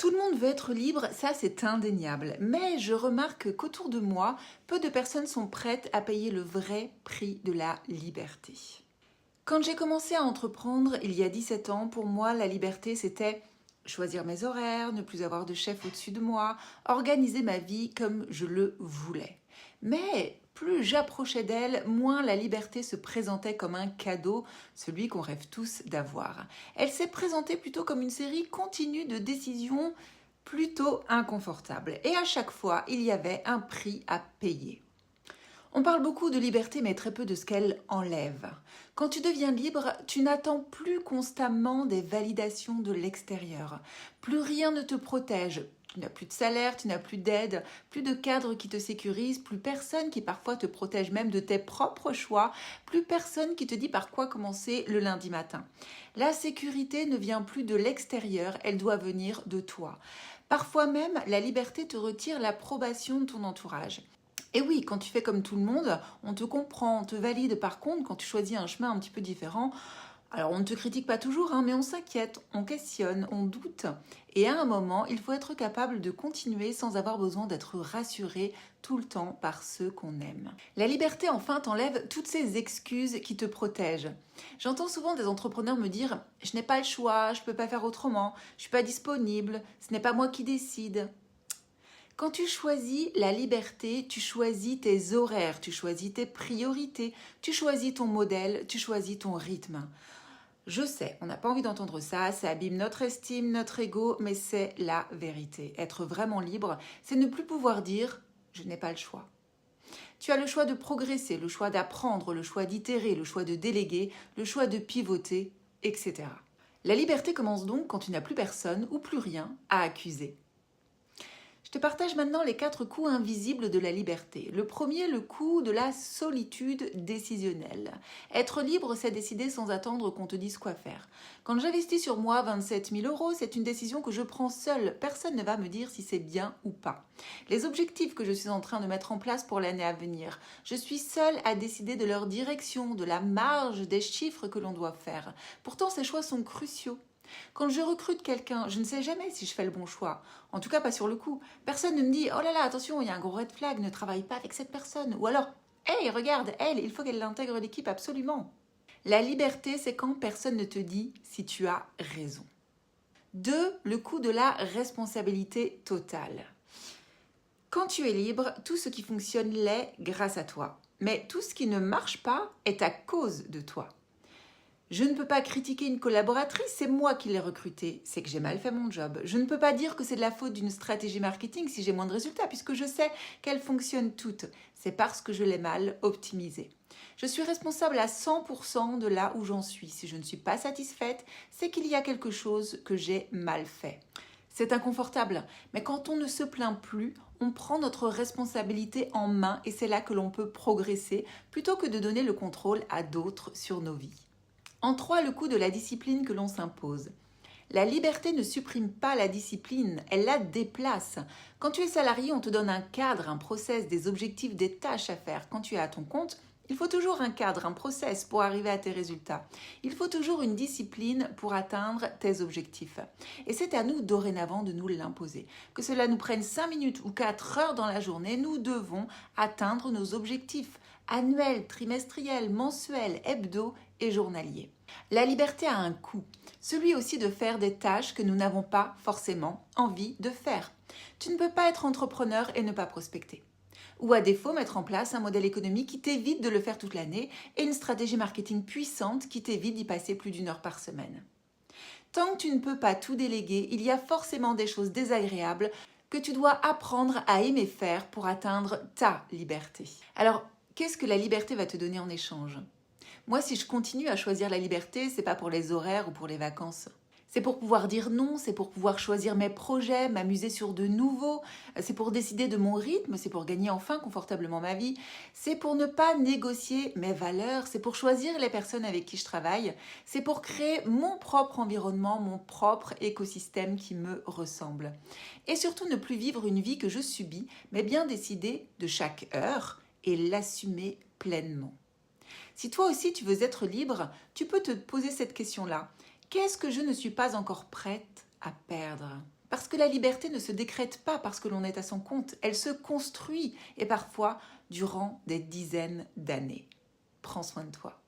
Tout le monde veut être libre, ça c'est indéniable, mais je remarque qu'autour de moi, peu de personnes sont prêtes à payer le vrai prix de la liberté. Quand j'ai commencé à entreprendre il y a 17 ans, pour moi la liberté c'était choisir mes horaires, ne plus avoir de chef au-dessus de moi, organiser ma vie comme je le voulais. Mais plus j'approchais d'elle, moins la liberté se présentait comme un cadeau, celui qu'on rêve tous d'avoir. Elle s'est présentée plutôt comme une série continue de décisions plutôt inconfortables. Et à chaque fois, il y avait un prix à payer. On parle beaucoup de liberté, mais très peu de ce qu'elle enlève. Quand tu deviens libre, tu n'attends plus constamment des validations de l'extérieur. Plus rien ne te protège. Tu n'as plus de salaire, tu n'as plus d'aide, plus de cadre qui te sécurise, plus personne qui parfois te protège même de tes propres choix, plus personne qui te dit par quoi commencer le lundi matin. La sécurité ne vient plus de l'extérieur, elle doit venir de toi. Parfois même, la liberté te retire l'approbation de ton entourage. Et oui, quand tu fais comme tout le monde, on te comprend, on te valide. Par contre, quand tu choisis un chemin un petit peu différent, alors on ne te critique pas toujours, mais on s'inquiète, on questionne, on doute. Et à un moment, il faut être capable de continuer sans avoir besoin d'être rassuré tout le temps par ceux qu'on aime. La liberté, enfin, t'enlève toutes ces excuses qui te protègent. J'entends souvent des entrepreneurs me dire « je n'ai pas le choix, je ne peux pas faire autrement, je ne suis pas disponible, ce n'est pas moi qui décide ». Quand tu choisis la liberté, tu choisis tes horaires, tu choisis tes priorités, tu choisis ton modèle, tu choisis ton rythme. Je sais, on n'a pas envie d'entendre ça, ça abîme notre estime, notre ego, mais c'est la vérité. Être vraiment libre, c'est ne plus pouvoir dire « je n'ai pas le choix ». Tu as le choix de progresser, le choix d'apprendre, le choix d'itérer, le choix de déléguer, le choix de pivoter, etc. La liberté commence donc quand tu n'as plus personne ou plus rien à accuser. Je te partage maintenant les 4 coups invisibles de la liberté. Le premier, le coup de la solitude décisionnelle. Être libre, c'est décider sans attendre qu'on te dise quoi faire. Quand j'investis sur moi 27 000 €, c'est une décision que je prends seule. Personne ne va me dire si c'est bien ou pas. Les objectifs que je suis en train de mettre en place pour l'année à venir, je suis seule à décider de leur direction, de la marge, des chiffres que l'on doit faire. Pourtant, ces choix sont cruciaux. Quand je recrute quelqu'un, je ne sais jamais si je fais le bon choix. En tout cas, pas sur le coup. Personne ne me dit « Oh là là, attention, il y a un gros red flag, ne travaille pas avec cette personne. » Ou alors « Hey, regarde, elle, il faut qu'elle intègre l'équipe absolument. » La liberté, c'est quand personne ne te dit si tu as raison. 2. Le coup de la responsabilité totale. Quand tu es libre, tout ce qui fonctionne l'est grâce à toi. Mais tout ce qui ne marche pas est à cause de toi. Je ne peux pas critiquer une collaboratrice, c'est moi qui l'ai recrutée, c'est que j'ai mal fait mon job. Je ne peux pas dire que c'est de la faute d'une stratégie marketing si j'ai moins de résultats, puisque je sais qu'elles fonctionnent toutes. C'est parce que je l'ai mal optimisée. Je suis responsable à 100% de là où j'en suis. Si je ne suis pas satisfaite, c'est qu'il y a quelque chose que j'ai mal fait. C'est inconfortable, mais quand on ne se plaint plus, on prend notre responsabilité en main et c'est là que l'on peut progresser plutôt que de donner le contrôle à d'autres sur nos vies. En 3, le coup de la discipline que l'on s'impose. La liberté ne supprime pas la discipline, elle la déplace. Quand tu es salarié, on te donne un cadre, un process, des objectifs, des tâches à faire. Quand tu es à ton compte, il faut toujours un cadre, un process pour arriver à tes résultats. Il faut toujours une discipline pour atteindre tes objectifs. Et c'est à nous dorénavant de nous l'imposer. Que cela nous prenne 5 minutes ou 4 heures dans la journée, nous devons atteindre nos objectifs annuels, trimestriels, mensuels, hebdo et journaliers. La liberté a un coût, celui aussi de faire des tâches que nous n'avons pas forcément envie de faire. Tu ne peux pas être entrepreneur et ne pas prospecter. Ou à défaut, mettre en place un modèle économique qui t'évite de le faire toute l'année et une stratégie marketing puissante qui t'évite d'y passer plus d'1 heure par semaine. Tant que tu ne peux pas tout déléguer, il y a forcément des choses désagréables que tu dois apprendre à aimer faire pour atteindre ta liberté. Alors, qu'est-ce que la liberté va te donner en échange ? Moi, si je continue à choisir la liberté, c'est pas pour les horaires ou pour les vacances. C'est pour pouvoir dire non, c'est pour pouvoir choisir mes projets, m'amuser sur de nouveaux, c'est pour décider de mon rythme, c'est pour gagner enfin confortablement ma vie, c'est pour ne pas négocier mes valeurs, c'est pour choisir les personnes avec qui je travaille, c'est pour créer mon propre environnement, mon propre écosystème qui me ressemble. Et surtout ne plus vivre une vie que je subis, mais bien décider de chaque heure et l'assumer pleinement. Si toi aussi tu veux être libre, tu peux te poser cette question-là. Qu'est-ce que je ne suis pas encore prête à perdre ? Parce Parce que la liberté ne se décrète pas parce que l'on est à son compte, elle se construit et parfois durant des dizaines d'années. Prends soin de toi.